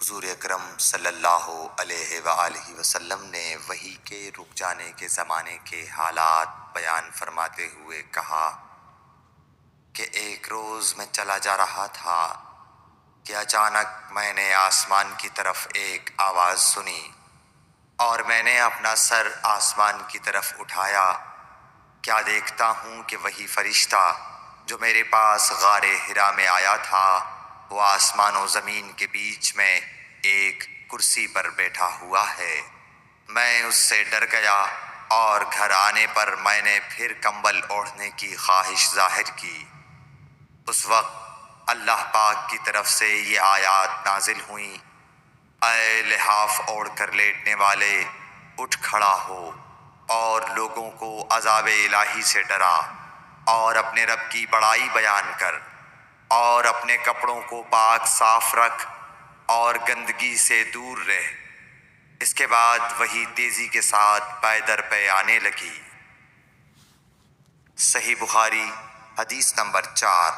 حضور اکرم صلی اللہ علیہ وآلہ وسلم نے وحی کے رک جانے کے زمانے کے حالات بیان فرماتے ہوئے کہا کہ ایک روز میں چلا جا رہا تھا کہ اچانک میں نے آسمان کی طرف ایک آواز سنی اور میں نے اپنا سر آسمان کی طرف اٹھایا۔ کیا دیکھتا ہوں کہ وہی فرشتہ جو میرے پاس غار حرا میں آیا تھا وہ آسمان و زمین کے بیچ میں ایک کرسی پر بیٹھا ہوا ہے۔ میں اس سے ڈر گیا اور گھر آنے پر میں نے پھر کمبل اوڑھنے کی خواہش ظاہر کی۔ اس وقت اللہ پاک کی طرف سے یہ آیات نازل ہوئیں: اے لحاف اوڑھ کر لیٹنے والے، اٹھ کھڑا ہو اور لوگوں کو عذاب الہی سے ڈرا، اور اپنے رب کی بڑائی بیان کر، اور اپنے کپڑوں کو پاک صاف رکھ اور گندگی سے دور رہ۔ اس کے بعد وہی تیزی کے ساتھ پے در پے آنے لگی۔ صحیح بخاری حدیث نمبر 4۔